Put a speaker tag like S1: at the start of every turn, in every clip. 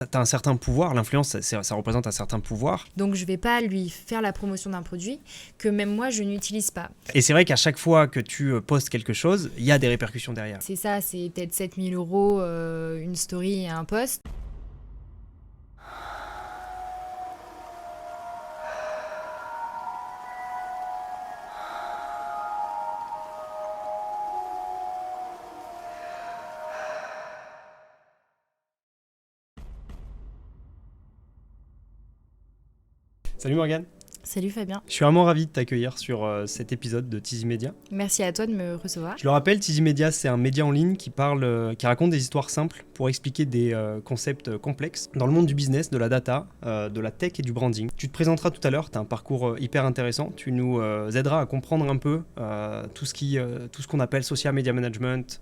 S1: Tu as un certain pouvoir, l'influence, ça représente un certain pouvoir.
S2: Donc je vais pas lui faire la promotion d'un produit que même moi je n'utilise pas.
S1: Et c'est vrai qu'à chaque fois que tu postes quelque chose, il y a des répercussions derrière.
S2: C'est ça, c'est peut-être 7 000 euros, une story et un post.
S1: Salut Morgane.
S2: Salut Fabien.
S1: Je suis vraiment ravi de t'accueillir sur cet épisode de Tizi Media.
S2: Merci à toi de me recevoir.
S1: Je le rappelle, Tizi Media, c'est un média en ligne qui raconte des histoires simples pour expliquer des concepts complexes dans le monde du business, de la data, de la tech et du branding. Tu te présenteras tout à l'heure, tu as un parcours hyper intéressant. Tu nous aideras à comprendre un peu tout ce qu'on appelle social media management,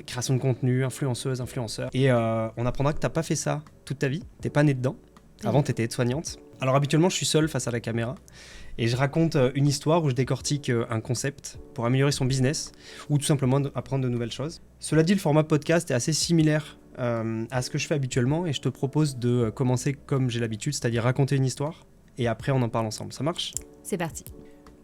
S1: création de contenu, influenceuse, influenceur. Et on apprendra que tu n'as pas fait ça toute ta vie, tu n'es pas né dedans. Avant, tu étais aide-soignante. Alors habituellement, je suis seul face à la caméra et je raconte une histoire où je décortique un concept pour améliorer son business ou tout simplement apprendre de nouvelles choses. Cela dit, le format podcast est assez similaire à ce que je fais habituellement et je te propose de commencer comme j'ai l'habitude, c'est-à-dire raconter une histoire et après on en parle ensemble. Ça marche ?
S2: C'est parti.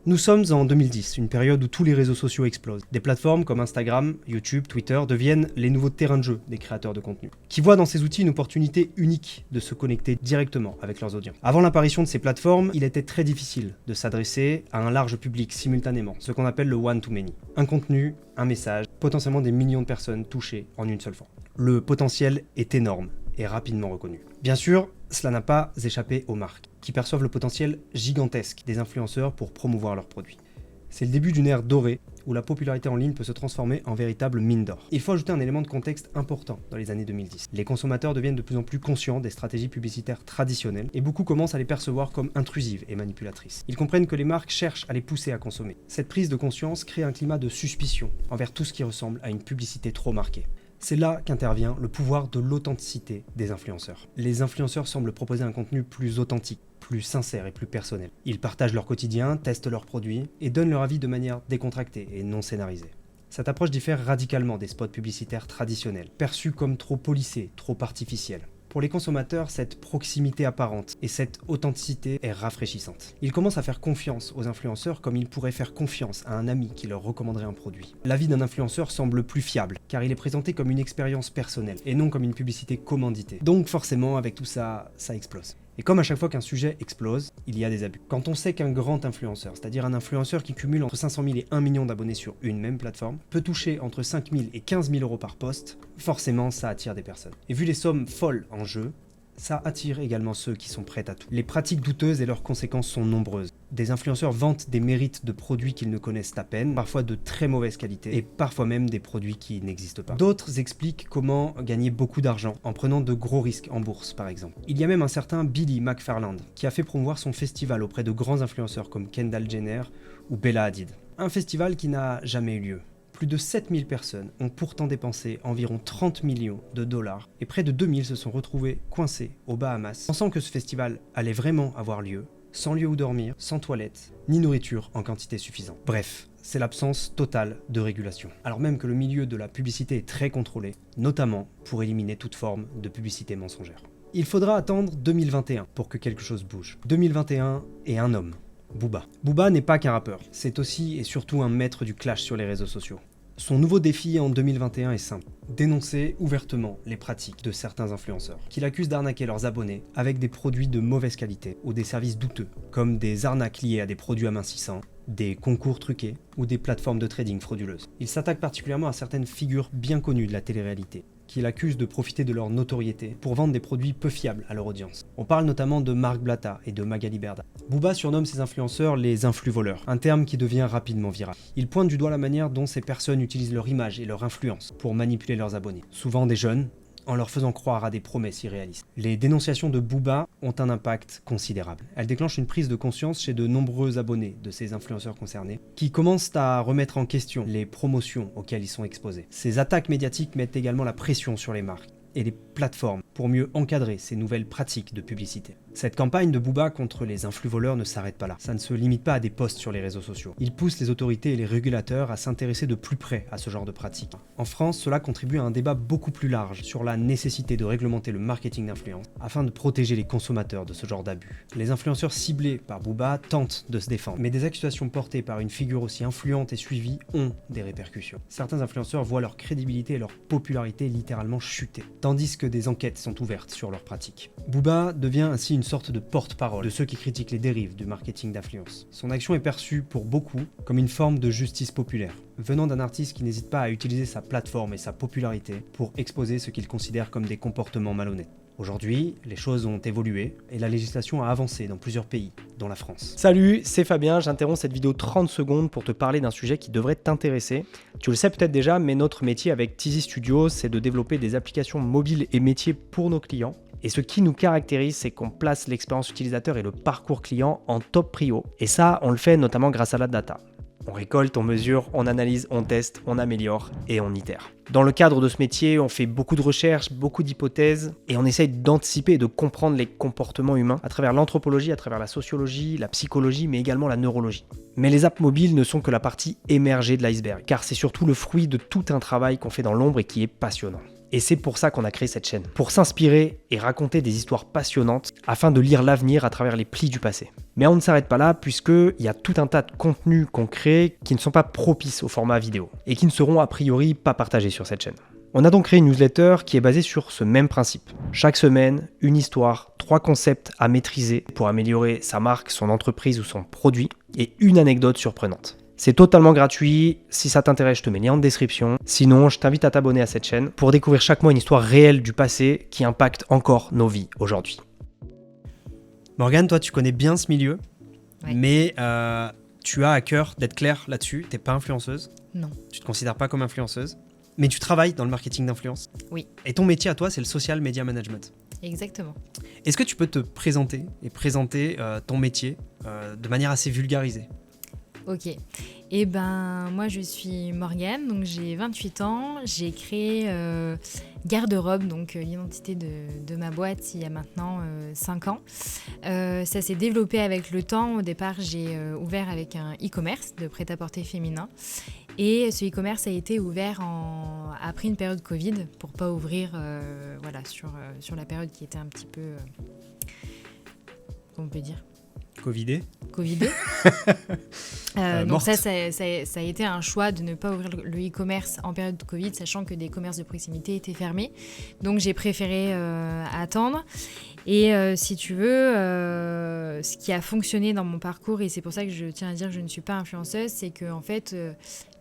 S1: Nous sommes en 2010, une période où tous les réseaux sociaux explosent. Des plateformes comme Instagram, YouTube, Twitter deviennent les nouveaux terrains de jeu des créateurs de contenu, qui voient dans ces outils une opportunité unique de se connecter directement avec leurs audiences. Avant l'apparition de ces plateformes, il était très difficile de s'adresser à un large public simultanément, ce qu'on appelle le one-to-many. Un contenu, un message, potentiellement des millions de personnes touchées en une seule fois. Le potentiel est énorme et rapidement reconnu. Bien sûr, cela n'a pas échappé aux marques, qui perçoivent le potentiel gigantesque des influenceurs pour promouvoir leurs produits. C'est le début d'une ère dorée où la popularité en ligne peut se transformer en véritable mine d'or. Il faut ajouter un élément de contexte important dans les années 2010. Les consommateurs deviennent de plus en plus conscients des stratégies publicitaires traditionnelles et beaucoup commencent à les percevoir comme intrusives et manipulatrices. Ils comprennent que les marques cherchent à les pousser à consommer. Cette prise de conscience crée un climat de suspicion envers tout ce qui ressemble à une publicité trop marquée. C'est là qu'intervient le pouvoir de l'authenticité des influenceurs. Les influenceurs semblent proposer un contenu plus authentique, plus sincère et plus personnel. Ils partagent leur quotidien, testent leurs produits et donnent leur avis de manière décontractée et non scénarisée. Cette approche diffère radicalement des spots publicitaires traditionnels, perçus comme trop polissés, trop artificiels. Pour les consommateurs, cette proximité apparente et cette authenticité est rafraîchissante. Ils commencent à faire confiance aux influenceurs comme ils pourraient faire confiance à un ami qui leur recommanderait un produit. L'avis d'un influenceur semble plus fiable, car il est présenté comme une expérience personnelle et non comme une publicité commanditée. Donc forcément, avec tout ça, ça explose. Et comme à chaque fois qu'un sujet explose, il y a des abus. Quand on sait qu'un grand influenceur, c'est-à-dire un influenceur qui cumule entre 500 000 et 1 million d'abonnés sur une même plateforme, peut toucher entre 5 000 et 15 000 euros par poste, forcément ça attire des personnes. Et vu les sommes folles en jeu, ça attire également ceux qui sont prêts à tout. Les pratiques douteuses et leurs conséquences sont nombreuses. Des influenceurs vantent des mérites de produits qu'ils ne connaissent à peine, parfois de très mauvaise qualité, et parfois même des produits qui n'existent pas. D'autres expliquent comment gagner beaucoup d'argent en prenant de gros risques en bourse, par exemple. Il y a même un certain Billy McFarland qui a fait promouvoir son festival auprès de grands influenceurs comme Kendall Jenner ou Bella Hadid. Un festival qui n'a jamais eu lieu. Plus de 7000 personnes ont pourtant dépensé environ 30 millions de dollars et près de 2000 se sont retrouvés coincés aux Bahamas, pensant que ce festival allait vraiment avoir lieu, sans lieu où dormir, sans toilette, ni nourriture en quantité suffisante. Bref, c'est l'absence totale de régulation. Alors même que le milieu de la publicité est très contrôlé, notamment pour éliminer toute forme de publicité mensongère. Il faudra attendre 2021 pour que quelque chose bouge. 2021 et un homme. Booba. Booba n'est pas qu'un rappeur, c'est aussi et surtout un maître du clash sur les réseaux sociaux. Son nouveau défi en 2021 est simple, dénoncer ouvertement les pratiques de certains influenceurs, qu'il accuse d'arnaquer leurs abonnés avec des produits de mauvaise qualité ou des services douteux, comme des arnaques liées à des produits amincissants, des concours truqués ou des plateformes de trading frauduleuses. Il s'attaque particulièrement à certaines figures bien connues de la télé-réalité, qu'il accuse de profiter de leur notoriété pour vendre des produits peu fiables à leur audience. On parle notamment de Marc Blatta et de Magali Berda. Booba surnomme ces influenceurs les influx-voleurs, un terme qui devient rapidement viral. Il pointe du doigt la manière dont ces personnes utilisent leur image et leur influence pour manipuler leurs abonnés, souvent des jeunes, en leur faisant croire à des promesses irréalistes. Les dénonciations de Booba ont un impact considérable. Elles déclenchent une prise de conscience chez de nombreux abonnés de ces influenceurs concernés, qui commencent à remettre en question les promotions auxquelles ils sont exposés. Ces attaques médiatiques mettent également la pression sur les marques et les plateformes pour mieux encadrer ces nouvelles pratiques de publicité. Cette campagne de Booba contre les influx voleurs ne s'arrête pas là. Ça ne se limite pas à des posts sur les réseaux sociaux. Il pousse les autorités et les régulateurs à s'intéresser de plus près à ce genre de pratiques. En France, cela contribue à un débat beaucoup plus large sur la nécessité de réglementer le marketing d'influence afin de protéger les consommateurs de ce genre d'abus. Les influenceurs ciblés par Booba tentent de se défendre, mais des accusations portées par une figure aussi influente et suivie ont des répercussions. Certains influenceurs voient leur crédibilité et leur popularité littéralement chuter, tandis que des enquêtes sont ouvertes sur leurs pratiques. Booba devient ainsi une sorte de porte-parole de ceux qui critiquent les dérives du marketing d'influence. Son action est perçue pour beaucoup comme une forme de justice populaire, venant d'un artiste qui n'hésite pas à utiliser sa plateforme et sa popularité pour exposer ce qu'il considère comme des comportements malhonnêtes. Aujourd'hui, les choses ont évolué et la législation a avancé dans plusieurs pays, dont la France.
S3: Salut, c'est Fabien, j'interromps cette vidéo 30 secondes pour te parler d'un sujet qui devrait t'intéresser. Tu le sais peut-être déjà, mais notre métier avec Tizi Studio, c'est de développer des applications mobiles et métiers pour nos clients. Et ce qui nous caractérise, c'est qu'on place l'expérience utilisateur et le parcours client en top prio. Et ça, on le fait notamment grâce à la data. On récolte, on mesure, on analyse, on teste, on améliore et on itère. Dans le cadre de ce métier, on fait beaucoup de recherches, beaucoup d'hypothèses et on essaye d'anticiper et de comprendre les comportements humains à travers l'anthropologie, à travers la sociologie, la psychologie, mais également la neurologie. Mais les apps mobiles ne sont que la partie émergée de l'iceberg, car c'est surtout le fruit de tout un travail qu'on fait dans l'ombre et qui est passionnant. Et c'est pour ça qu'on a créé cette chaîne, pour s'inspirer et raconter des histoires passionnantes afin de lire l'avenir à travers les plis du passé. Mais on ne s'arrête pas là puisqu'il y a tout un tas de contenus qu'on crée qui ne sont pas propices au format vidéo et qui ne seront a priori pas partagés sur cette chaîne. On a donc créé une newsletter qui est basée sur ce même principe. Chaque semaine, une histoire, 3 concepts à maîtriser pour améliorer sa marque, son entreprise ou son produit et une anecdote surprenante. C'est totalement gratuit, si ça t'intéresse je te mets le lien en description, sinon je t'invite à t'abonner à cette chaîne pour découvrir chaque mois une histoire réelle du passé qui impacte encore nos vies aujourd'hui.
S1: Morgane, toi tu connais bien ce milieu,
S2: Ouais.
S1: mais tu as à cœur d'être claire là-dessus, t'es pas influenceuse,
S2: Non.
S1: tu te considères pas comme influenceuse, mais tu travailles dans le marketing d'influence.
S2: Oui.
S1: Et ton métier à toi c'est le social media management.
S2: Exactement.
S1: Est-ce que tu peux te présenter ton métier de manière assez vulgarisée ?
S2: Ok. Et ben, moi, je suis Morgane, donc j'ai 28 ans. J'ai créé Garde-robe, donc l'identité de ma boîte, il y a maintenant 5 ans. Ça s'est développé avec le temps. Au départ, j'ai ouvert avec un e-commerce de prêt-à-porter féminin. Et ce e-commerce a été ouvert après une période Covid, pour pas ouvrir sur la période qui était un petit peu... comment on peut dire ?
S1: Covidé ?
S2: Covidé. Donc
S1: morte.
S2: ça a été un choix de ne pas ouvrir le e-commerce en période de Covid, sachant que des commerces de proximité étaient fermés. Donc j'ai préféré attendre. Et si tu veux, ce qui a fonctionné dans mon parcours, et c'est pour ça que je tiens à dire que je ne suis pas influenceuse, c'est que en fait,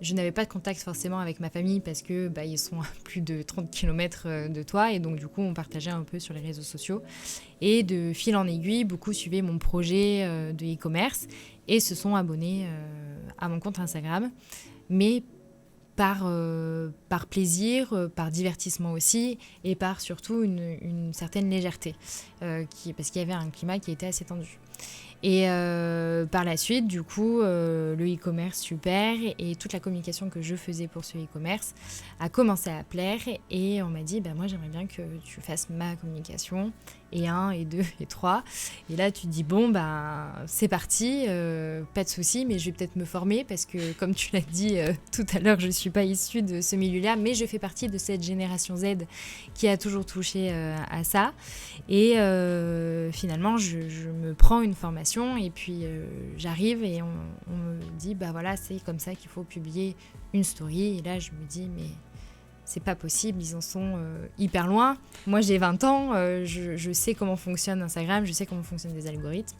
S2: je n'avais pas de contact forcément avec ma famille parce que ils sont à plus de 30 km de toi, et donc du coup on partageait un peu sur les réseaux sociaux. Et de fil en aiguille, beaucoup suivaient mon projet de e-commerce et se sont abonnés à mon compte Instagram, mais par plaisir, par divertissement aussi, et par surtout une certaine légèreté, parce qu'il y avait un climat qui était assez tendu. Et par la suite, du coup, le e-commerce super, et toute la communication que je faisais pour ce e-commerce a commencé à plaire, et on m'a dit, moi j'aimerais bien que tu fasses ma communication, et 1, et 2, et 3. Et là, tu te dis, c'est parti, pas de souci, mais je vais peut-être me former, parce que comme tu l'as dit tout à l'heure, je ne suis pas issue de ce milieu-là, mais je fais partie de cette génération Z qui a toujours touché à ça. Et finalement, je me prends une formation, et puis j'arrive, et on me dit, c'est comme ça qu'il faut publier une story. Et là, je me dis, mais... c'est pas possible, ils en sont hyper loin. Moi, j'ai 20 ans, je sais comment fonctionne Instagram, je sais comment fonctionnent les algorithmes.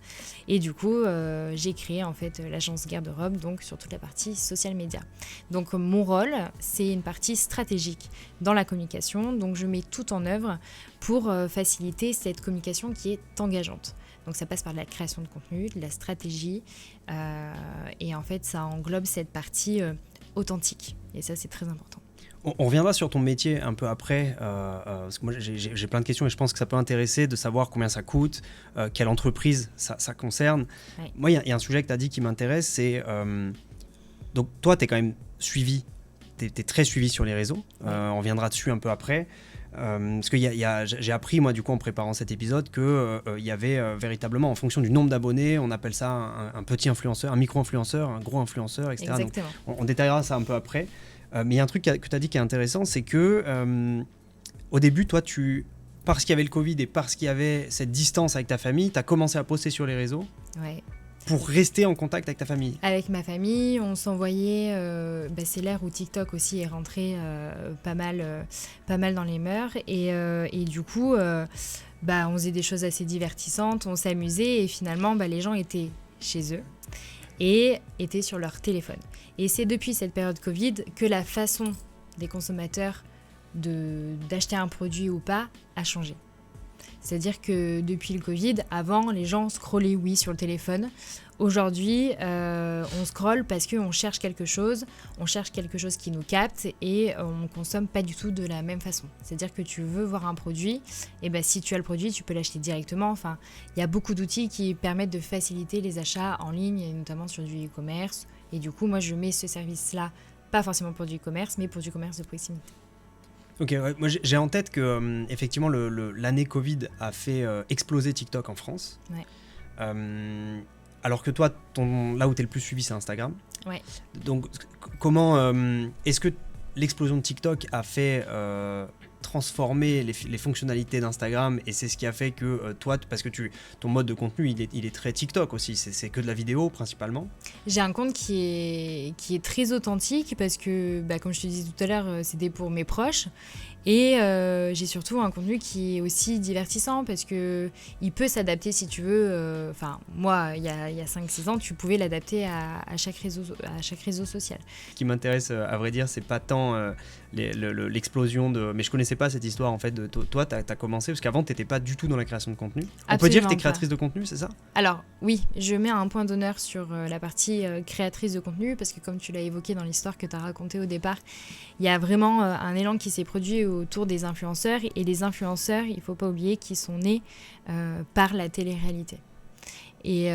S2: Et du coup, j'ai créé en fait l'agence Garde-robe, donc sur toute la partie social media. Donc mon rôle, c'est une partie stratégique dans la communication. Donc je mets tout en œuvre pour faciliter cette communication qui est engageante. Donc ça passe par de la création de contenu, de la stratégie, et en fait ça englobe cette partie authentique. Et ça, c'est très important.
S1: On reviendra sur ton métier un peu après, parce que moi j'ai plein de questions et je pense que ça peut intéresser de savoir combien ça coûte, quelle entreprise ça concerne.
S2: Ouais.
S1: Moi, il y a un sujet que tu as dit qui m'intéresse, c'est... donc toi, tu es quand même suivi, tu es très suivi sur les réseaux, on reviendra dessus un peu après. Parce que j'ai appris, moi, du coup, en préparant cet épisode, qu'il y avait véritablement, en fonction du nombre d'abonnés, on appelle ça un petit influenceur, un micro-influenceur, un gros influenceur, etc.
S2: Exactement.
S1: Donc, on détaillera ça un peu après. Mais il y a un truc que tu as dit qui est intéressant, c'est que au début, toi, parce qu'il y avait le Covid et parce qu'il y avait cette distance avec ta famille, tu as commencé à poster sur les réseaux
S2: Ouais.
S1: pour rester en contact avec ta famille.
S2: Avec ma famille, on s'envoyait. C'est l'ère où TikTok aussi est rentré pas mal dans les mœurs. Et du coup, on faisait des choses assez divertissantes, on s'amusait et finalement, les gens étaient chez eux et étaient sur leur téléphone. Et c'est depuis cette période Covid que la façon des consommateurs d'acheter un produit ou pas a changé. C'est-à-dire que depuis le Covid, avant, les gens scrollaient, oui, sur le téléphone. Aujourd'hui, on scrolle parce qu'on cherche quelque chose qui nous capte et on ne consomme pas du tout de la même façon. C'est-à-dire que tu veux voir un produit, et si tu as le produit, tu peux l'acheter directement. Enfin, il y a beaucoup d'outils qui permettent de faciliter les achats en ligne, et notamment sur du e-commerce. Et du coup, moi, je mets ce service-là, pas forcément pour du e-commerce, mais pour du commerce de proximité.
S1: Ok, ouais, moi j'ai en tête que effectivement l'année Covid a fait exploser TikTok en France.
S2: Ouais.
S1: Alors que toi, là où tu es le plus suivi, c'est Instagram.
S2: Ouais.
S1: Donc comment est-ce que l'explosion de TikTok a fait transformer les fonctionnalités d'Instagram et c'est ce qui a fait que toi, parce que ton mode de contenu il est très TikTok aussi, c'est que de la vidéo principalement.
S2: J'ai un compte qui est très authentique parce que, comme je te disais tout à l'heure, c'était pour mes proches. Et j'ai surtout un contenu qui est aussi divertissant parce qu'il peut s'adapter si tu veux. Moi, il y a 5-6 ans, tu pouvais l'adapter à chaque réseau social.
S1: Ce qui m'intéresse, à vrai dire, c'est pas tant l'explosion de... Mais je connaissais pas cette histoire en fait. Toi, tu as commencé, parce qu'avant, tu n'étais pas du tout dans la création de contenu. On peut dire que tu es créatrice de contenu, c'est ça ?
S2: Alors, oui, je mets un point d'honneur sur la partie créatrice de contenu parce que comme tu l'as évoqué dans l'histoire que tu as racontée au départ, il y a vraiment un élan qui s'est produit autour des influenceurs. Et les influenceurs, il ne faut pas oublier qu'ils sont nés par la télé-réalité. Et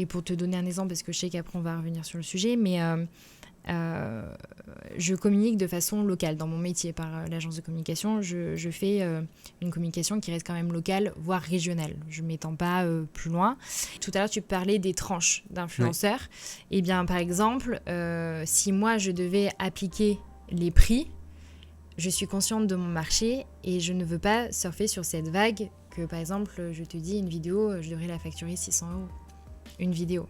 S2: pour te donner un exemple, parce que je sais qu'après on va revenir sur le sujet, mais je communique de façon locale. Dans mon métier, par l'agence de communication, je fais une communication qui reste quand même locale, voire régionale. Je ne m'étends pas plus loin. Tout à l'heure, tu parlais des tranches d'influenceurs. Ouais. Eh bien, par exemple, si moi, je devais appliquer les prix, je suis consciente de mon marché et je ne veux pas surfer sur cette vague que, par exemple, je te dis, une vidéo, je devrais la facturer 600 €. Une vidéo.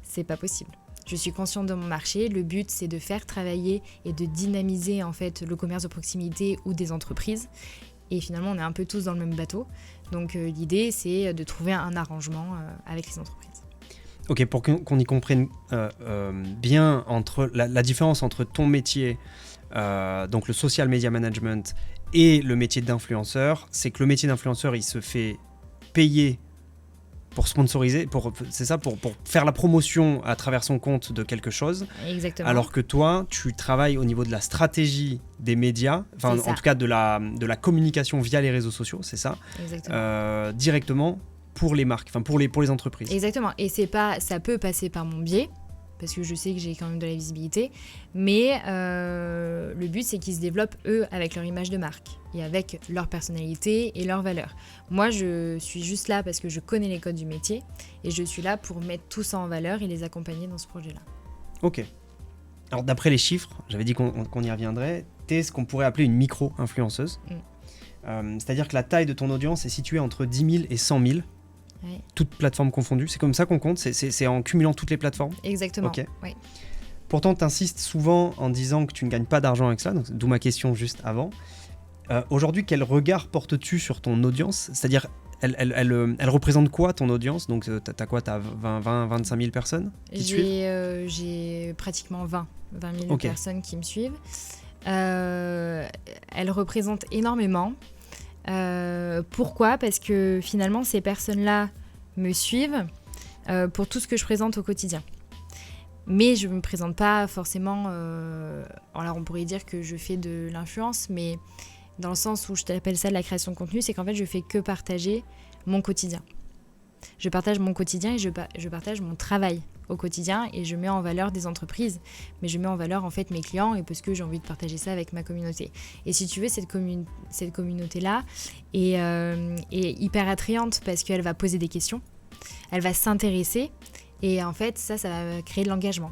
S2: C'est pas possible. Je suis consciente de mon marché. Le but, c'est de faire travailler et de dynamiser en fait le commerce de proximité ou des entreprises. Et finalement, on est un peu tous dans le même bateau. Donc, l'idée, c'est de trouver un arrangement avec les entreprises.
S1: Ok, pour qu'on y comprenne bien entre la différence entre ton métier, donc le social media management, et le métier d'influenceur, c'est que le métier d'influenceur, il se fait payer pour sponsoriser, pour faire la promotion à travers son compte de quelque chose.
S2: Exactement.
S1: Alors que toi, tu travailles au niveau de la stratégie des médias, enfin en tout cas de la communication via les réseaux sociaux, c'est ça.
S2: Exactement.
S1: Directement pour les marques, enfin pour les entreprises.
S2: Exactement. Et ça peut passer par mon biais, parce que je sais que j'ai quand même de la visibilité, mais le but c'est qu'ils se développent eux avec leur image de marque et avec leur personnalité et leurs valeurs. Moi je suis juste là parce que je connais les codes du métier et je suis là pour mettre tout ça en valeur et les accompagner dans ce projet-là.
S1: Ok. Alors d'après les chiffres, j'avais dit qu'on y reviendrait, t'es ce qu'on pourrait appeler une micro-influenceuse. C'est-à-dire que la taille de ton audience est située entre 10 000 et 100 000.
S2: Ouais.
S1: Toutes plateformes confondues, c'est comme ça qu'on compte, c'est en cumulant toutes les plateformes.
S2: Exactement.
S1: Okay.
S2: Ouais.
S1: Pourtant, tu insistes souvent en disant que tu ne gagnes pas d'argent avec ça, donc, d'où ma question juste avant. Aujourd'hui, quel regard portes-tu sur ton audience ? C'est-à-dire, elle représente quoi ton audience ? Donc, t'as quoi ? T'as 25 000 personnes qui te suivent ?
S2: J'ai pratiquement 20 000 personnes qui me suivent. Elle représente énormément. Pourquoi ? Parce que finalement, ces personnes-là me suivent pour tout ce que je présente au quotidien. Mais je ne me présente pas forcément... alors, on pourrait dire que je fais de l'influence, mais dans le sens où je t'appelle ça de la création de contenu, c'est qu'en fait, je fais que partager mon quotidien. Je partage mon quotidien et je partage mon travail au quotidien et je mets en valeur des entreprises, mais je mets en valeur en fait mes clients et parce que j'ai envie de partager ça avec ma communauté. Et si tu veux, cette communauté-là est hyper attrayante parce qu'elle va poser des questions, elle va s'intéresser et en fait ça va créer de l'engagement.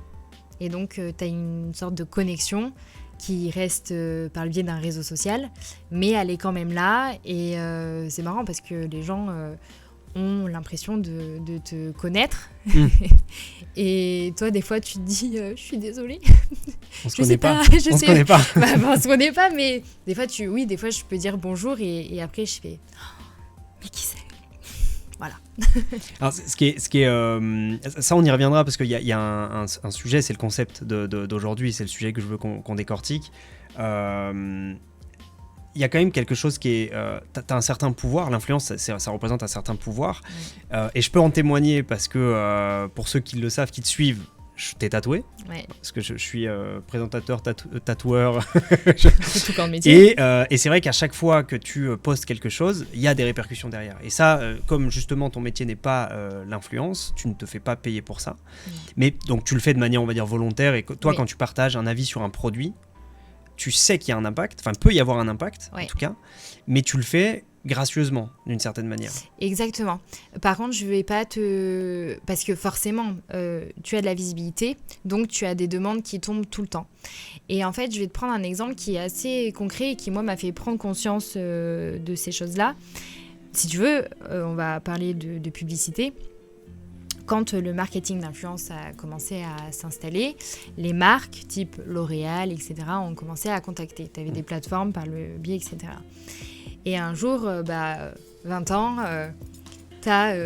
S2: Et donc tu as une sorte de connexion qui reste par le biais d'un réseau social, mais elle est quand même là et c'est marrant parce que les gens ont l'impression de te connaître et toi des fois tu te dis je suis désolée
S1: On se connaît pas. On se connaît pas.
S2: On se connaît pas, mais des fois je peux dire bonjour et après je fais mais qui c'est. Voilà.
S1: Alors, ce qui est, ça on y reviendra parce qu'il y a un sujet, c'est le concept d'aujourd'hui, c'est le sujet que je veux qu'on décortique. Il y a quand même quelque chose qui est, t'as un certain pouvoir, l'influence ça représente un certain pouvoir, et je peux en témoigner parce que pour ceux qui le savent, qui te suivent, je t'ai tatoué, parce que je suis présentateur, tatoueur.
S2: C'est tout quand le métier.
S1: Et c'est vrai qu'à chaque fois que tu postes quelque chose, il y a des répercussions derrière. Et ça, comme justement ton métier n'est pas l'influence, tu ne te fais pas payer pour ça. Mais donc tu le fais de manière, on va dire, volontaire. Et toi, quand tu partages un avis sur un produit, tu sais qu'il y a un impact, enfin, peut y avoir un impact, en tout cas, mais tu le fais gracieusement, d'une certaine manière.
S2: Exactement. Par contre, je vais pas te... Parce que forcément, tu as de la visibilité, donc tu as des demandes qui tombent tout le temps. Et en fait, je vais te prendre un exemple qui est assez concret et qui, moi, m'a fait prendre conscience de ces choses-là. Si tu veux, on va parler de publicité. Quand le marketing d'influence a commencé à s'installer, les marques type L'Oréal, etc., ont commencé à contacter. Tu avais des plateformes par le biais, etc. Et un jour, 20 ans, t'as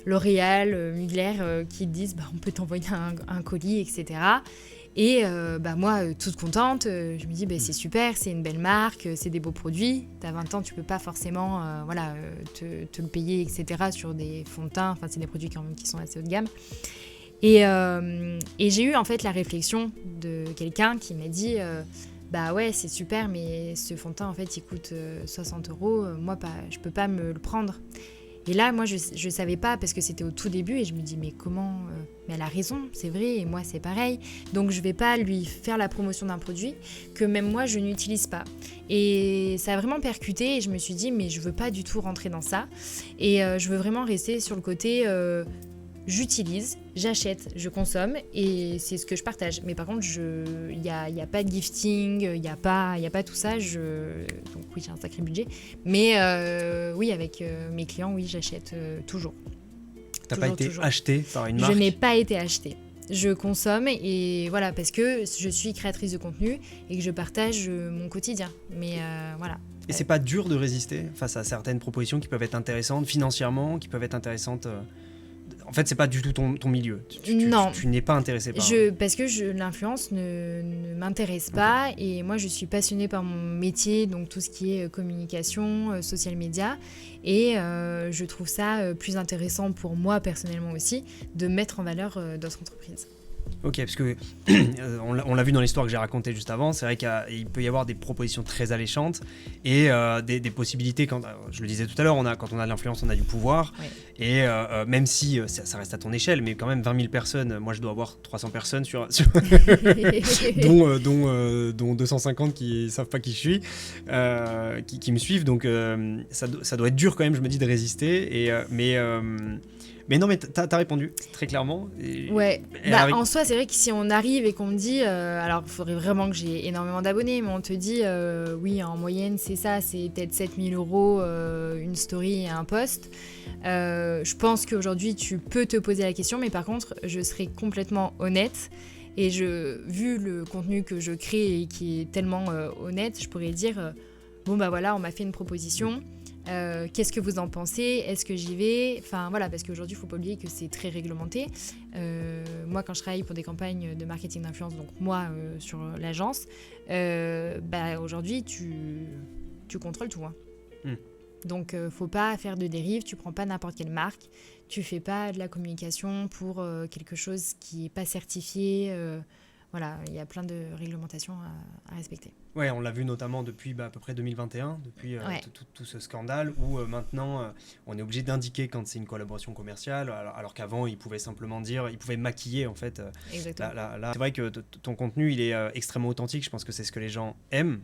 S2: L'Oréal, Mugler qui te disent on peut t'envoyer un colis, etc. Et moi, toute contente, je me dis c'est super, c'est une belle marque, c'est des beaux produits. T'as 20 ans, tu peux pas forcément te le payer, etc. sur des fonds de teint. Enfin, c'est des produits qui sont assez haut de gamme. Et j'ai eu en fait la réflexion de quelqu'un qui m'a dit ouais, c'est super, mais ce fond de teint en fait il coûte 60 €. Moi, je peux pas me le prendre. Et là, moi, je savais pas parce que c'était au tout début et je me dis mais comment mais elle a raison, c'est vrai, et moi c'est pareil. Donc je vais pas lui faire la promotion d'un produit que même moi je n'utilise pas. Et ça a vraiment percuté et je me suis dit mais je veux pas du tout rentrer dans ça et je veux vraiment rester sur le côté j'utilise, j'achète, je consomme et c'est ce que je partage. Mais par contre, il y a pas de gifting, il y a pas tout ça. Donc oui, j'ai un sacré budget. Mais oui, avec mes clients, oui, j'achète toujours.
S1: T'as pas été acheté par une marque ?
S2: Je n'ai pas été achetée. Je consomme et voilà, parce que je suis créatrice de contenu et que je partage mon quotidien. Mais voilà.
S1: Et c'est pas dur de résister face à certaines propositions qui peuvent être intéressantes financièrement, qui peuvent être intéressantes En fait, c'est pas du tout ton milieu.
S2: Non.
S1: Tu n'es pas intéressé par...
S2: Parce que l'influence ne m'intéresse pas. Et moi, je suis passionnée par mon métier, donc tout ce qui est communication, social media. Et je trouve ça plus intéressant pour moi, personnellement aussi, de mettre en valeur d'autres entreprises.
S1: Ok, parce que on l'a vu dans l'histoire que j'ai racontée juste avant, c'est vrai qu'il peut y avoir des propositions très alléchantes et des possibilités, je le disais tout à l'heure, quand on a de l'influence, on a du pouvoir, oui. Et même si ça reste à ton échelle, mais quand même 20 000 personnes, moi je dois avoir 300 personnes dont 250 qui ne savent pas qui je suis, qui me suivent, donc ça doit être dur quand même, je me dis, de résister, mais non, mais t'as répondu très clairement.
S2: Ouais, en soi, c'est vrai que si on arrive et qu'on me dit, alors il faudrait vraiment que j'ai énormément d'abonnés, mais on te dit, oui, en moyenne, c'est ça, c'est peut-être 7 000 € une story et un post. Je pense qu'aujourd'hui, tu peux te poser la question, mais par contre, je serai complètement honnête. Et vu le contenu que je crée et qui est tellement honnête, je pourrais dire, bon, voilà, on m'a fait une proposition. Qu'est-ce que vous en pensez ? Est-ce que j'y vais ? Enfin voilà, parce qu'aujourd'hui, il ne faut pas oublier que c'est très réglementé. Moi, quand je travaille pour des campagnes de marketing d'influence, donc moi sur l'agence, aujourd'hui, tu contrôles tout. Hein. Donc, faut pas faire de dérive. Tu prends pas n'importe quelle marque. Tu fais pas de la communication pour quelque chose qui est pas certifié. voilà, il y a plein de réglementations à respecter.
S1: Ouais, on l'a vu notamment depuis à peu près 2021, depuis tout ce scandale où maintenant on est obligé d'indiquer quand c'est une collaboration commerciale, alors qu'avant ils pouvaient simplement dire, ils pouvaient maquiller en fait.
S2: Exactement.
S1: Là, c'est vrai que ton contenu il est extrêmement authentique, je pense que c'est ce que les gens aiment.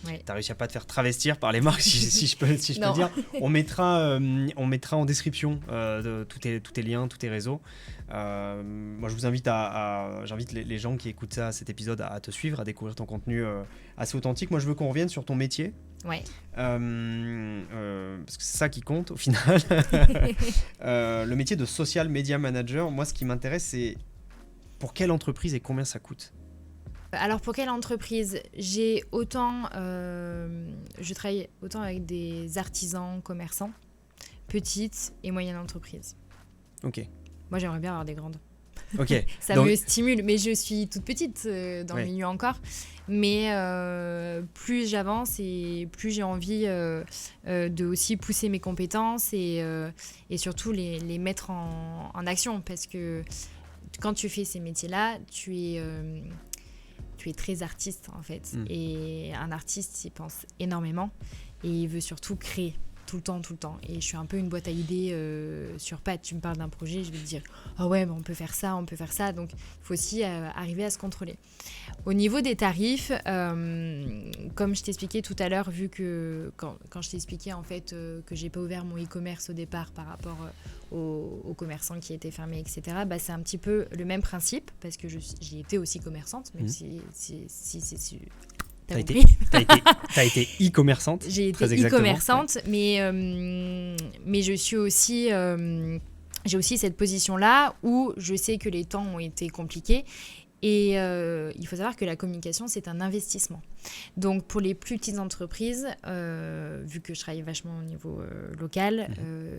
S2: Ouais.
S1: T'as réussi à pas te faire travestir par les marques, si je peux dire. On mettra en description tous tes liens, tous tes réseaux. Moi, je vous invite j'invite les gens qui écoutent cet épisode à te suivre, à découvrir ton contenu assez authentique. Moi, je veux qu'on revienne sur ton métier.
S2: Ouais.
S1: Parce que c'est ça qui compte au final. Le métier de social media manager, moi, ce qui m'intéresse, c'est pour quelle entreprise et combien ça coûte.
S2: Alors pour quelle entreprise ? Je travaille autant avec des artisans, commerçants, petites et moyennes entreprises.
S1: Ok.
S2: Moi j'aimerais bien avoir des grandes.
S1: Ok.
S2: Ça me stimule, mais je suis toute petite dans le milieu encore. Mais plus j'avance et plus j'ai envie de aussi pousser mes compétences et surtout les mettre en action. Parce que quand tu fais ces métiers-là, tu es très artiste en fait. Et un artiste, il pense énormément et il veut surtout créer tout le temps. Et je suis un peu une boîte à idées sur pattes. Tu me parles d'un projet, je vais te dire ah ouais, mais on peut faire ça. Donc il faut aussi arriver à se contrôler. Au niveau des tarifs, comme je t'expliquais tout à l'heure, vu que quand je t'expliquais en fait que j'ai pas ouvert mon e-commerce au départ par rapport aux commerçants qui étaient fermés, etc., c'est un petit peu le même principe, parce que j'ai été aussi commerçante, même si t'as
S1: été e-commerçante.
S2: J'ai été e-commerçante, mais je suis aussi... j'ai aussi cette position-là où je sais que les temps ont été compliqués. Et il faut savoir que la communication, c'est un investissement. Donc, pour les plus petites entreprises, vu que je travaille vachement au niveau local,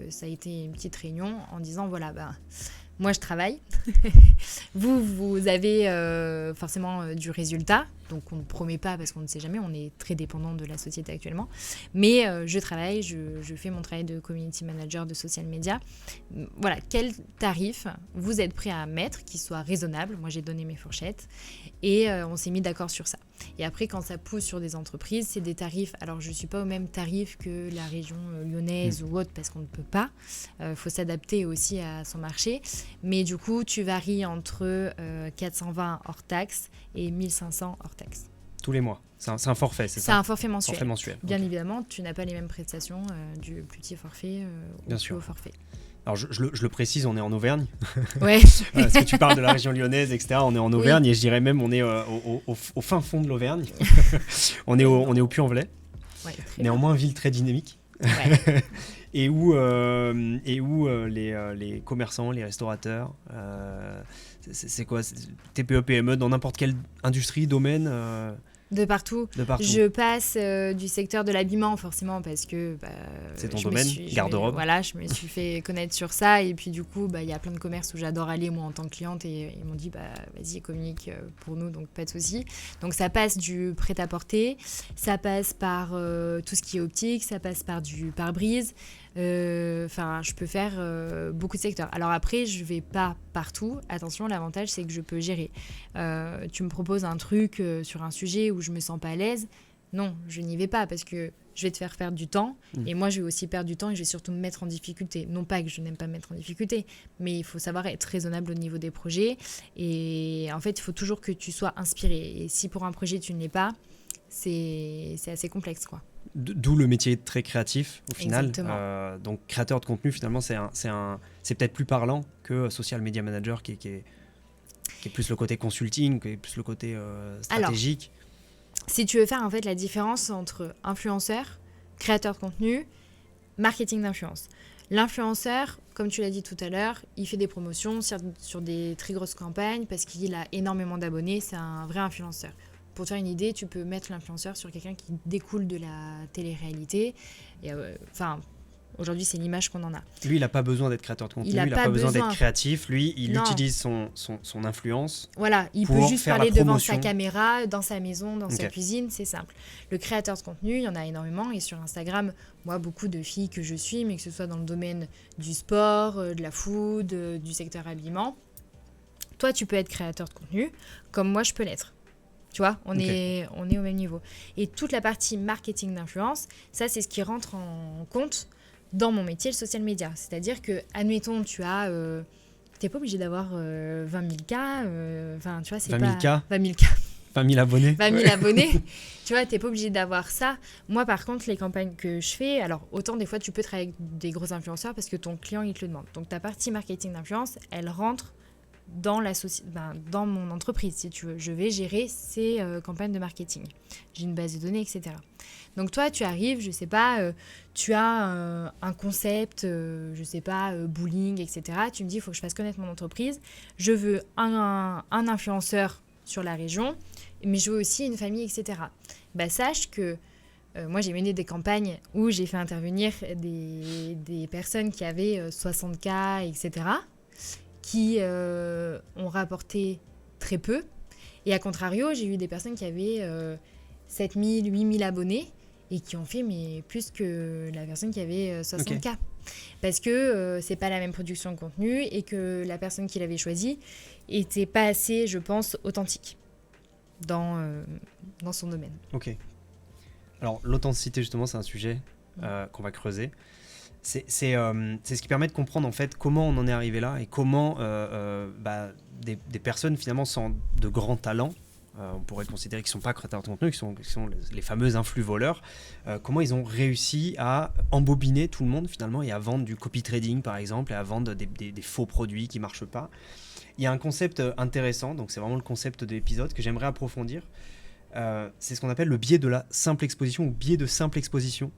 S2: ça a été une petite réunion en disant, voilà, moi, je travaille. vous avez forcément du résultat. Donc, on ne promet pas parce qu'on ne sait jamais. On est très dépendant de la société actuellement. Mais je travaille, je fais mon travail de community manager de social media. Voilà, quel tarif vous êtes prêt à mettre qui soit raisonnable. Moi, j'ai donné mes fourchettes et on s'est mis d'accord sur ça. Et après, quand ça pousse sur des entreprises, c'est des tarifs. Alors, je ne suis pas au même tarif que la région lyonnaise ou autre parce qu'on ne peut pas. Faut s'adapter aussi à son marché. Mais du coup, tu varies entre 420 hors taxe et 1500 hors taxe.
S1: Tous les mois. C'est un forfait, c'est ça ?
S2: C'est un forfait mensuel.
S1: Forfait mensuel.
S2: Bien évidemment, tu n'as pas les mêmes prestations du plus petit forfait au plus haut forfait.
S1: Alors, je le précise, on est en Auvergne.
S2: Ouais.
S1: Parce que tu parles de la région lyonnaise, etc. On est en Auvergne et je dirais même on est au fin fond de l'Auvergne. on est au Puy-en-Velay. Ouais, néanmoins, ville très dynamique. Ouais. et où les commerçants, les restaurateurs, c'est quoi ? TPE, PME, dans n'importe quelle industrie, domaine
S2: De partout. Je passe du secteur de l'habillement, forcément, parce que...
S1: c'est ton domaine, garde-robe.
S2: Voilà, je me suis fait connaître sur ça. Et puis, du coup, y a plein de commerces où j'adore aller, moi, en tant que cliente. Et ils m'ont dit, vas-y, communique pour nous, donc pas de souci. Donc, ça passe du prêt-à-porter, ça passe par tout ce qui est optique, ça passe par du pare-brise. Je peux faire beaucoup de secteurs. Alors après, je vais pas partout. Attention, l'avantage, c'est que je peux gérer. Tu me proposes un truc sur un sujet où je me sens pas à l'aise. Non, je n'y vais pas parce que je vais te faire perdre du temps. Et moi, je vais aussi perdre du temps et je vais surtout me mettre en difficulté. Non pas que je n'aime pas me mettre en difficulté, mais il faut savoir être raisonnable au niveau des projets. Et en fait, il faut toujours que tu sois inspiré. Et si pour un projet, tu ne l'es pas, c'est assez complexe, quoi.
S1: D'où le métier très créatif au final.
S2: Exactement.
S1: Donc créateur de contenu finalement c'est peut-être plus parlant que social media manager qui est plus le côté consulting, qui est plus le côté stratégique.
S2: Alors, si tu veux faire en fait la différence entre influenceur, créateur de contenu, marketing d'influence. L'influenceur, comme tu l'as dit tout à l'heure, il fait des promotions sur des très grosses campagnes parce qu'il a énormément d'abonnés, c'est un vrai influenceur. Pour te faire une idée, tu peux mettre l'influenceur sur quelqu'un qui découle de la télé-réalité. Et, aujourd'hui, c'est l'image qu'on en a.
S1: Lui, il n'a pas besoin d'être créateur de contenu, il n'a pas besoin d'être créatif. Lui, il utilise son influence.
S2: Voilà, il peut juste parler devant sa caméra, dans sa maison, dans sa cuisine, c'est simple. Le créateur de contenu, il y en a énormément. Et sur Instagram, moi, beaucoup de filles que je suis, mais que ce soit dans le domaine du sport, de la food, du secteur habillement, toi, tu peux être créateur de contenu, comme moi, je peux l'être. Tu vois, on est au même niveau. Et toute la partie marketing d'influence, ça, c'est ce qui rentre en compte dans mon métier, le social media. C'est-à-dire que, admettons, tu as... t'es pas obligé d'avoir 20 000 cas. Enfin, tu vois, c'est
S1: 20 000
S2: pas...
S1: cas
S2: 20 000 cas.
S1: 20 000 abonnés.
S2: 20 000 abonnés. Tu vois, t'es pas obligé d'avoir ça. Moi, par contre, les campagnes que je fais, alors autant des fois, tu peux travailler avec des gros influenceurs parce que ton client, il te le demande. Donc, ta partie marketing d'influence, elle rentre dans dans mon entreprise, si tu veux. Je vais gérer ces campagnes de marketing. J'ai une base de données, etc. Donc toi, tu arrives, je sais pas, tu as un concept, je sais pas, bowling, etc. Tu me dis, il faut que je fasse connaître mon entreprise. Je veux un influenceur sur la région, mais je veux aussi une famille, etc. Bah, sache que moi, j'ai mené des campagnes où j'ai fait intervenir des personnes qui avaient 60K, etc., qui ont rapporté très peu. Et à contrario, j'ai eu des personnes qui avaient 7 000, 8 000 abonnés et qui ont fait mais plus que la personne qui avait 60K. Parce que c'est pas la même production de contenu et que la personne qui l'avait choisie était pas assez, je pense, authentique dans son domaine.
S1: Ok. Alors, l'authenticité, justement, c'est un sujet qu'on va creuser. C'est ce qui permet de comprendre en fait comment on en est arrivé là et comment des personnes finalement sans de grands talents, on pourrait considérer qu'ils ne sont pas créateurs de contenu, qui sont les fameux influx voleurs, comment ils ont réussi à embobiner tout le monde finalement et à vendre du copy trading par exemple et à vendre des faux produits qui ne marchent pas. Il y a un concept intéressant, donc c'est vraiment le concept de l'épisode que j'aimerais approfondir. C'est ce qu'on appelle le biais de la simple exposition ou biais de simple exposition.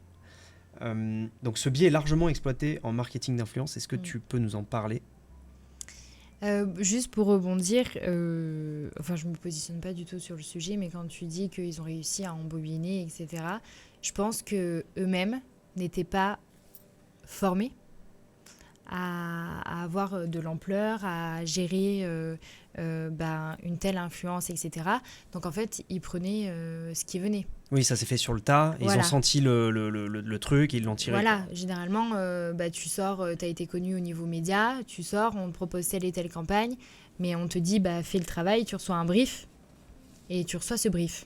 S1: Donc ce biais est largement exploité en marketing d'influence. Est-ce que tu peux nous en parler ?
S2: Juste pour rebondir, enfin je me positionne pas du tout sur le sujet, mais quand tu dis qu'ils ont réussi à embobiner, etc., je pense que eux-mêmes n'étaient pas formés à avoir de l'ampleur, à gérer une telle influence, etc. Donc en fait, ils prenaient ce qui venait.
S1: Oui, ça s'est fait sur le tas. Ils ont senti le truc et ils l'ont tiré.
S2: Voilà, généralement, tu sors, tu as été connu au niveau média, tu sors, on te propose telle et telle campagne, mais on te dit, fais le travail, tu reçois un brief, et tu reçois ce brief.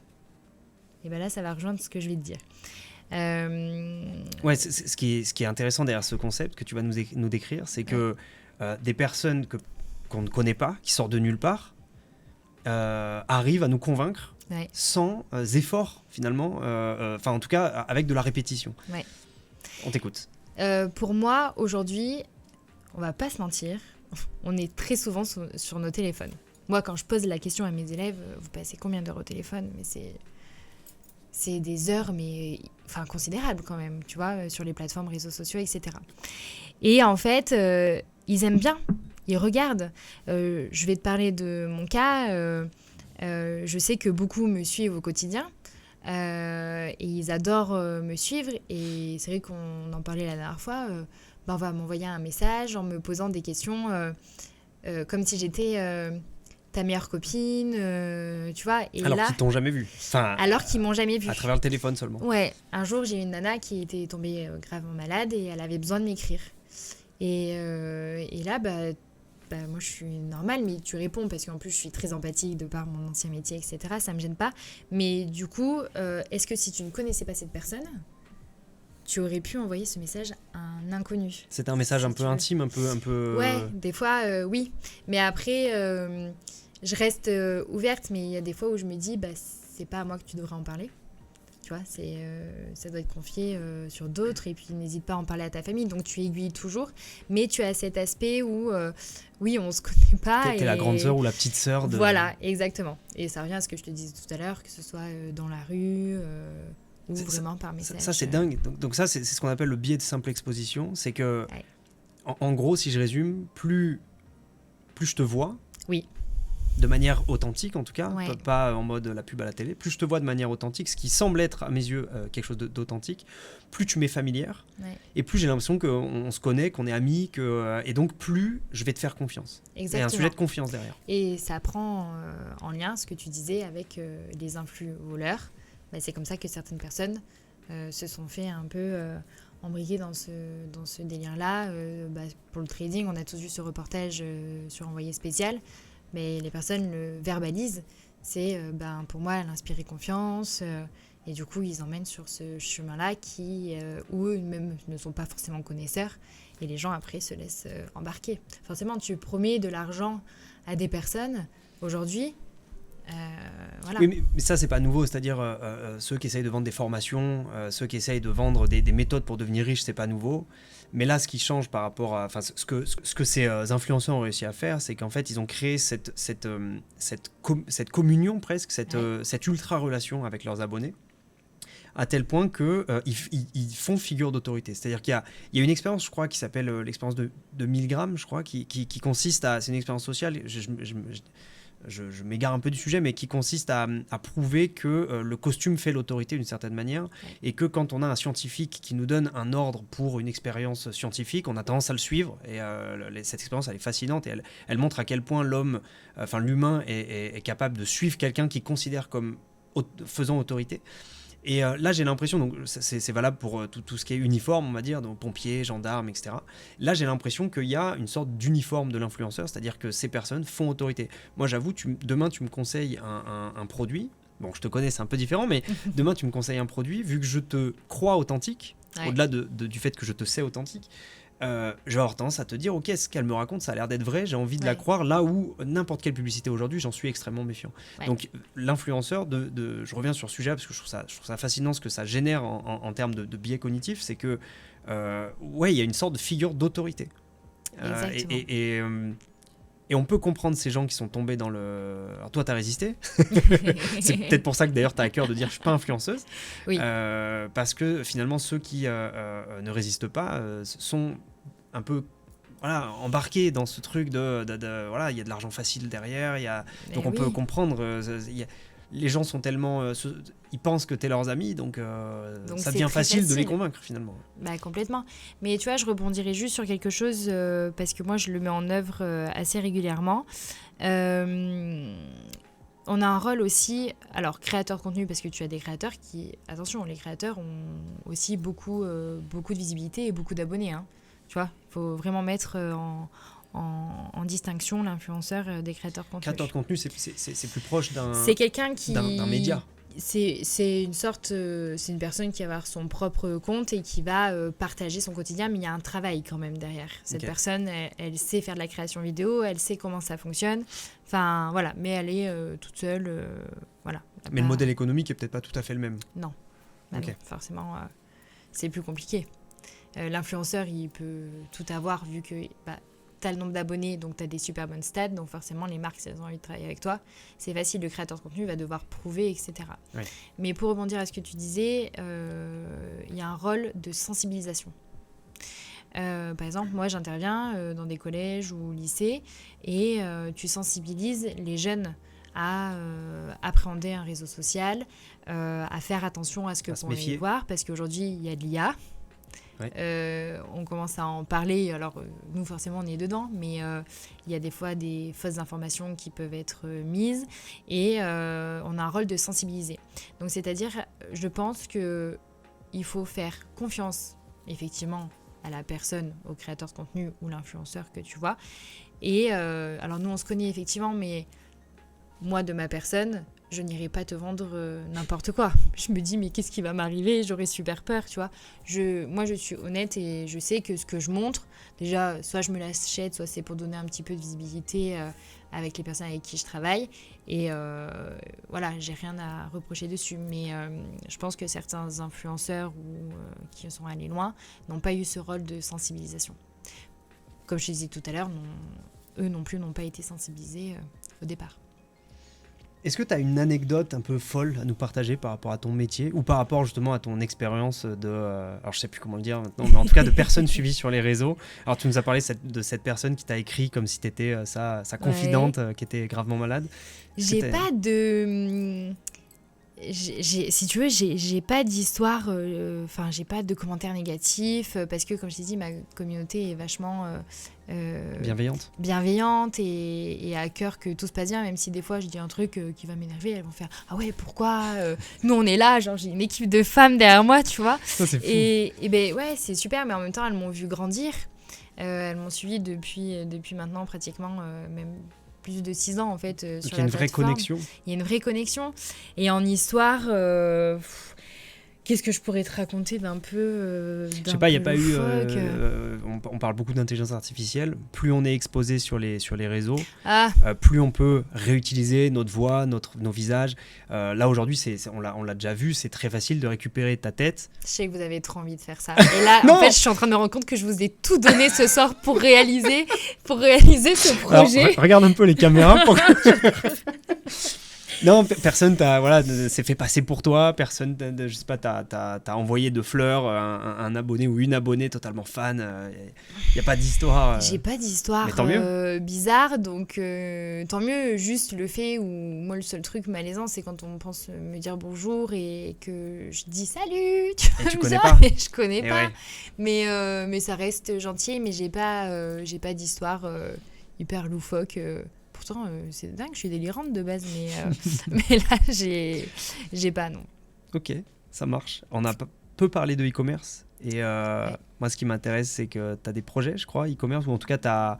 S2: Et là, ça va rejoindre ce que je vais te dire.
S1: Ouais, ce qui est intéressant derrière ce concept que tu vas nous décrire, c'est que des personnes qu'on ne connaît pas, qui sortent de nulle part, arrivent à nous convaincre sans effort finalement, en tout cas avec de la répétition. Ouais. On t'écoute.
S2: Pour moi, aujourd'hui, on va pas se mentir, on est très souvent sur nos téléphones. Moi, quand je pose la question à mes élèves, vous passez combien d'heures au téléphone ? Mais c'est des heures, mais considérables quand même, tu vois, sur les plateformes, réseaux sociaux, etc. Et en fait, ils aiment bien, ils regardent. Je vais te parler de mon cas. Je sais que beaucoup me suivent au quotidien et ils adorent me suivre. Et c'est vrai qu'on en parlait la dernière fois. On va m'envoyer un message en me posant des questions comme si j'étais... ta meilleure copine, tu vois. Et
S1: alors
S2: là,
S1: qu'ils t'ont jamais vu.
S2: Alors qu'ils m'ont jamais vu.
S1: À travers le téléphone seulement.
S2: Ouais. Un jour, j'ai une nana qui était tombée gravement malade et elle avait besoin de m'écrire. Et là, moi, je suis normale, mais tu réponds parce qu'en plus, je suis très empathique de par mon ancien métier, etc. Ça me gêne pas. Mais du coup, est-ce que si tu ne connaissais pas cette personne, tu aurais pu envoyer ce message à un inconnu ?
S1: C'était un message un peu intime, un peu...
S2: Ouais, des fois, oui. Mais après... je reste ouverte, mais il y a des fois où je me dis, c'est pas à moi que tu devrais en parler. Tu vois, ça doit être confié sur d'autres, et puis n'hésite pas à en parler à ta famille. Donc tu aiguilles toujours, mais tu as cet aspect où, oui, on se connaît pas.
S1: T'es la grande sœur ou la petite sœur de...
S2: Voilà, exactement. Et ça revient à ce que je te disais tout à l'heure, que ce soit dans la rue ou vraiment par message.
S1: Ça, c'est dingue. Donc ça, c'est ce qu'on appelle le biais de simple exposition. C'est que, en gros, si je résume, plus je te vois...
S2: Oui.
S1: De manière authentique en tout cas, pas en mode la pub à la télé, plus je te vois de manière authentique, ce qui semble être à mes yeux quelque chose d'authentique, plus tu m'es familière, et plus j'ai l'impression qu'on se connaît, qu'on est amis, et donc plus je vais te faire confiance.
S2: Exactement.
S1: Il y a un sujet de confiance derrière.
S2: Et ça prend en lien ce que tu disais avec les influx voleurs. C'est comme ça que certaines personnes se sont fait un peu embriquer dans ce délire-là. Pour le trading, on a tous vu ce reportage sur Envoyé spécial. mais les personnes le verbalisent. C'est pour moi, elle inspirait confiance. Et du coup, ils emmènent sur ce chemin-là où eux-mêmes ne sont pas forcément connaisseurs. Et les gens, après, se laissent embarquer. Forcément, tu promets de l'argent à des personnes aujourd'hui. Voilà.
S1: Oui, mais ça, c'est pas nouveau. C'est-à-dire, ceux qui essayent de vendre des formations, ceux qui essayent de vendre des méthodes pour devenir riches, c'est pas nouveau. Mais là, ce qui change par rapport à... Enfin, ce que ces influenceurs ont réussi à faire, c'est qu'en fait, ils ont créé cette communion presque, cette ultra-relation avec leurs abonnés, à tel point qu'ils font figure d'autorité. C'est-à-dire qu'il y a une expérience, je crois, qui s'appelle l'expérience de 1000 grammes, je crois, qui consiste à... C'est une expérience sociale, je m'égare un peu du sujet, mais qui consiste à prouver que le costume fait l'autorité d'une certaine manière, et que quand on a un scientifique qui nous donne un ordre pour une expérience scientifique, on a tendance à le suivre, et cette expérience, elle est fascinante, et elle montre à quel point l'humain est capable de suivre quelqu'un qu'il considère comme faisant autorité. Et là, j'ai l'impression, donc c'est valable pour tout ce qui est uniforme, on va dire, donc pompiers, gendarmes, etc. Là, j'ai l'impression qu'il y a une sorte d'uniforme de l'influenceur, c'est-à-dire que ces personnes font autorité. Moi, j'avoue, demain, tu me conseilles un produit. Bon, je te connais, c'est un peu différent, mais demain, tu me conseilles un produit, vu que je te crois authentique, au-delà du fait que je te sais authentique, je vais avoir tendance à te dire, ok, ce qu'elle me raconte, ça a l'air d'être vrai, j'ai envie de la croire, là où n'importe quelle publicité aujourd'hui, j'en suis extrêmement méfiant. Donc l'influenceur, je reviens sur ce sujet parce que je trouve ça fascinant ce que ça génère en termes de biais cognitifs, c'est que il y a une sorte de figure d'autorité. Et on peut comprendre ces gens qui sont tombés dans le... Alors toi, t'as résisté. C'est peut-être pour ça que d'ailleurs, t'as à cœur de dire « je suis pas influenceuse ».
S2: Oui.
S1: Parce que finalement, ceux qui ne résistent pas sont un peu embarqués dans ce truc de voilà, il y a de l'argent facile derrière. Donc on peut comprendre... les gens sont tellement... ils pensent que t'es leurs amis, donc ça devient facile de les convaincre finalement.
S2: Complètement. Mais tu vois, je rebondirais juste sur quelque chose parce que moi, je le mets en œuvre assez régulièrement. On a un rôle aussi, alors créateur de contenu, parce que tu as des créateurs qui... Attention, les créateurs ont aussi beaucoup de visibilité et beaucoup d'abonnés. Hein. Tu vois, il faut vraiment mettre en distinction l'influenceur des créateurs de contenu.
S1: Créateur de contenu, c'est plus proche d'un...
S2: C'est quelqu'un qui...
S1: d'un média.
S2: C'est une personne qui va avoir son propre compte et qui va partager son quotidien, mais il y a un travail quand même derrière. Cette personne, elle sait faire de la création vidéo, elle sait comment ça fonctionne. Enfin, voilà, mais elle est toute seule. Voilà.
S1: Mais le modèle économique est peut-être pas tout à fait le même.
S2: Non. Non, forcément, c'est plus compliqué. L'influenceur, il peut tout avoir vu que... tu as le nombre d'abonnés, donc tu as des super bonnes stats, donc forcément les marques, si elles ont envie de travailler avec toi, c'est facile, le créateur de contenu va devoir prouver, etc. Ouais. Mais pour rebondir à ce que tu disais, il y a un rôle de sensibilisation. Par exemple, moi j'interviens dans des collèges ou lycées et tu sensibilises les jeunes à appréhender un réseau social, à faire attention à ce que vont y voir, parce qu'aujourd'hui il y a de l'IA. Ouais. On commence à en parler, alors nous forcément on est dedans, mais il y a des fois des fausses informations qui peuvent être mises et on a un rôle de sensibiliser. Donc c'est-à-dire, je pense qu'il faut faire confiance effectivement à la personne, au créateur de contenu ou l'influenceur que tu vois. Et alors nous on se connaît effectivement, mais moi de ma personne, je n'irai pas te vendre n'importe quoi. Je me dis, mais qu'est-ce qui va m'arriver ? J'aurais super peur, tu vois. Moi, je suis honnête et je sais que ce que je montre, déjà, soit je me l'achète, soit c'est pour donner un petit peu de visibilité avec les personnes avec qui je travaille. Et voilà, j'ai rien à reprocher dessus. Mais je pense que certains influenceurs qui sont allés loin n'ont pas eu ce rôle de sensibilisation. Comme je te disais tout à l'heure, eux non plus n'ont pas été sensibilisés au départ.
S1: Est-ce que tu as une anecdote un peu folle à nous partager par rapport à ton métier ou par rapport justement à ton expérience alors je sais plus comment le dire maintenant, mais en tout cas de personnes suivies sur les réseaux. Alors tu nous as parlé de cette personne qui t'a écrit comme si tu étais sa confidente qui était gravement malade.
S2: J'ai pas de... si tu veux, j'ai pas d'histoire, j'ai pas de commentaires négatifs parce que, comme je t'ai dit, ma communauté est vachement bienveillante et à cœur que tout se passe bien, même si des fois je dis un truc qui va m'énerver, elles vont faire « Ah ouais, pourquoi nous on est là ?» Genre j'ai une équipe de femmes derrière moi, tu vois. Ça, c'est fou. Et ben ouais, c'est super, mais en même temps elles m'ont vu grandir. Elles m'ont suivi depuis maintenant pratiquement même plus de 6 ans en fait
S1: Donc
S2: sur
S1: il y a
S2: la
S1: une vraie
S2: plateforme.
S1: connexion.
S2: Il y a une vraie connexion. Et en histoire, qu'est-ce que je pourrais te raconter d'un peu
S1: Je sais pas, il n'y a
S2: peu
S1: pas eu.
S2: loufoque
S1: On parle beaucoup d'intelligence artificielle. Plus on est exposé sur les réseaux,
S2: Ah,
S1: plus on peut réutiliser notre voix, nos visages. Là aujourd'hui, on l'a déjà vu, c'est très facile de récupérer ta tête.
S2: je sais que vous avez trop envie de faire ça. Et là,
S1: Non
S2: en fait, je suis en train de me rendre compte que je vous ai tout donné ce soir pour réaliser ce projet.
S1: Alors, regarde un peu les caméras. Non, personne s'est fait passer pour toi. Personne, je sais pas, t'as envoyé de fleurs un abonné ou une abonnée totalement fan. Il n'y a pas d'histoire.
S2: J'ai pas d'histoire
S1: Mais tant mieux.
S2: bizarre, donc tant mieux. Juste le fait où moi le seul truc malaisant, c'est quand on pense me dire bonjour et que je dis salut.
S1: Et tu
S2: me
S1: connais
S2: dis,
S1: pas.
S2: et je connais
S1: Et
S2: pas.
S1: ouais.
S2: Mais ça reste gentil. Mais j'ai pas d'histoire hyper loufoque. Pourtant, c'est dingue, je suis délirante de base, mais là, j'ai pas, non.
S1: Ok, ça marche. On a peu parlé de e-commerce. Et moi, ce qui m'intéresse, c'est que tu as des projets, je crois, e-commerce, ou en tout cas, tu as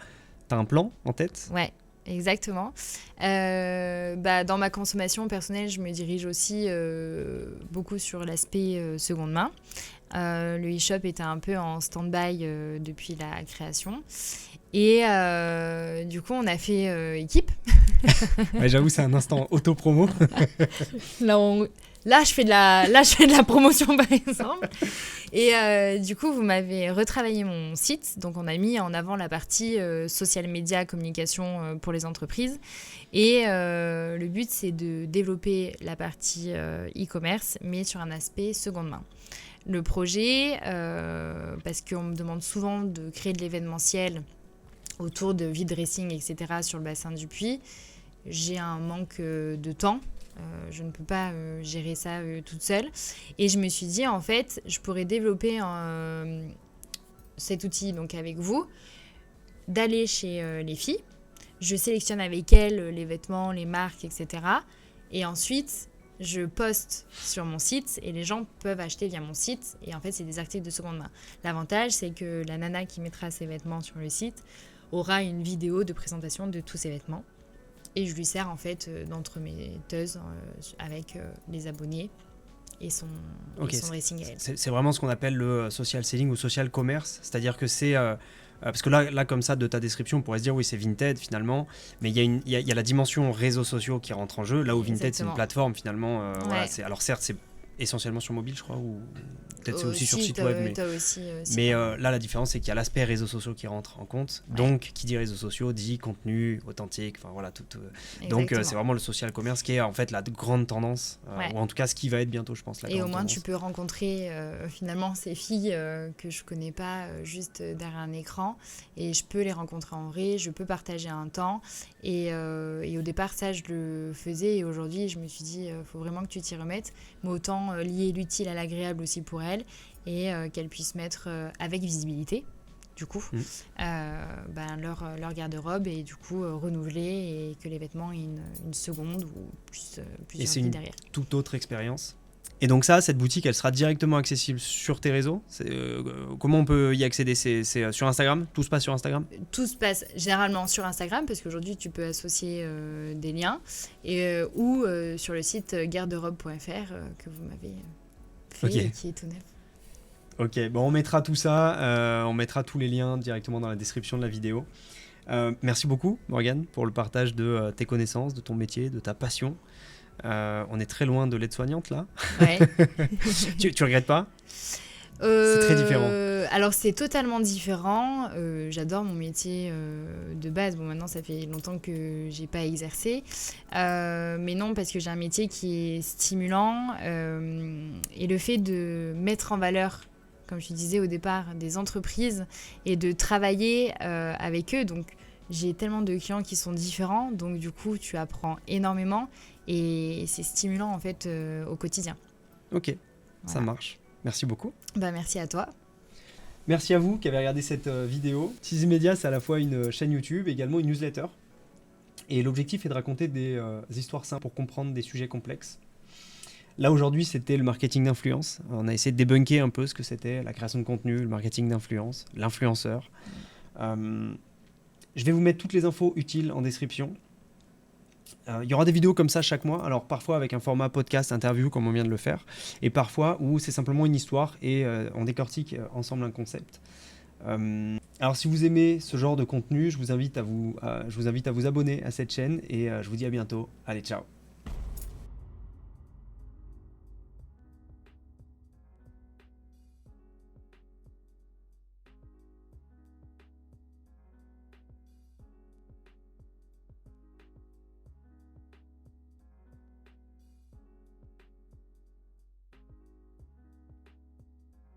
S1: un plan en tête.
S2: Ouais, exactement. Dans ma consommation personnelle, je me dirige aussi beaucoup sur l'aspect seconde main. Le e-shop était un peu en stand-by depuis la création. Et du coup, on a fait équipe.
S1: Ouais, j'avoue, c'est un instant auto-promo.
S2: Là, je fais de la promotion, par exemple. Et du coup, vous m'avez retravaillé mon site. Donc, on a mis en avant la partie social media, communication pour les entreprises. Et le but, c'est de développer la partie e-commerce, mais sur un aspect seconde main. Le projet, parce qu'on me demande souvent de créer de l'événementiel autour de vide dressing, etc. sur le bassin du Puy. J'ai un manque de temps. Je ne peux pas gérer ça toute seule. Et je me suis dit, en fait, je pourrais développer cet outil donc avec vous, d'aller chez les filles. Je sélectionne avec elles les vêtements, les marques, etc. Et ensuite, je poste sur mon site et les gens peuvent acheter via mon site. Et en fait, c'est des articles de seconde main. L'avantage, c'est que la nana qui mettra ses vêtements sur le site aura une vidéo de présentation de tous ses vêtements. Et je lui sers en fait d'entremetteuse avec les abonnés et son dressing à elle.
S1: C'est vraiment ce qu'on appelle le social selling ou social commerce. C'est-à-dire que c'est... parce que là, comme ça, de ta description, on pourrait se dire, oui, c'est Vinted finalement. Mais il y a la dimension réseaux sociaux qui rentre en jeu. Là où Vinted, c'est une plateforme finalement.
S2: Ouais.
S1: Voilà, alors certes, c'est essentiellement sur mobile, je crois, ou peut-être c'est aussi sur site web. Mais là, la différence, c'est qu'il y a l'aspect réseaux sociaux qui rentre en compte. Ouais. Donc, qui dit réseaux sociaux dit contenu authentique. Enfin voilà, tout. Donc, c'est vraiment le social commerce qui est en fait la grande tendance, ou en tout cas ce qui va être bientôt, je pense.
S2: Et au moins, tu peux rencontrer finalement ces filles que je connais pas juste derrière un écran, et je peux les rencontrer en vrai. Je peux partager un temps. Et au départ, ça, je le faisais. Et aujourd'hui, je me suis dit, faut vraiment que tu t'y remettes. Mais autant lier l'utile à l'agréable aussi pour elles et qu'elles puissent mettre avec visibilité du coup leur garde-robe et du coup renouveler et que les vêtements aient une seconde ou plusieurs vies derrière.
S1: Et c'est une toute autre expérience. Et donc cette boutique, elle sera directement accessible sur tes réseaux. Comment on peut y accéder ? C'est sur Instagram ? Tout se passe sur Instagram ?
S2: Tout se passe généralement sur Instagram parce qu'aujourd'hui tu peux associer des liens ou sur le site garderobe.fr que vous m'avez fait et qui est tout neuf.
S1: Ok, bon, on mettra tout ça, on mettra tous les liens directement dans la description de la vidéo. Merci beaucoup Morgane pour le partage de tes connaissances, de ton métier, de ta passion. On est très loin de l'aide-soignante là.
S2: Ouais.
S1: tu regrettes pas ? C'est très différent.
S2: Alors c'est totalement différent. J'adore mon métier de base. Bon, maintenant ça fait longtemps que j'ai pas exercé, mais non, parce que j'ai un métier qui est stimulant et le fait de mettre en valeur, comme je disais au départ, des entreprises et de travailler avec eux. Donc j'ai tellement de clients qui sont différents, donc du coup tu apprends énormément et c'est stimulant en fait au quotidien.
S1: Ok, ça marche. Merci beaucoup.
S2: Merci à toi.
S1: Merci à vous qui avez regardé cette vidéo. Tizi Media, c'est à la fois une chaîne YouTube, également une newsletter. Et l'objectif est de raconter des histoires simples pour comprendre des sujets complexes. Là, aujourd'hui, c'était le marketing d'influence. On a essayé de débunker un peu ce que c'était la création de contenu, le marketing d'influence, l'influenceur. Je vais vous mettre toutes les infos utiles en description. Il y aura des vidéos comme ça chaque mois, alors parfois avec un format podcast, interview comme on vient de le faire, et parfois où c'est simplement une histoire et on décortique ensemble un concept. Alors si vous aimez ce genre de contenu, je vous invite à vous abonner à cette chaîne et je vous dis à bientôt. Allez, ciao.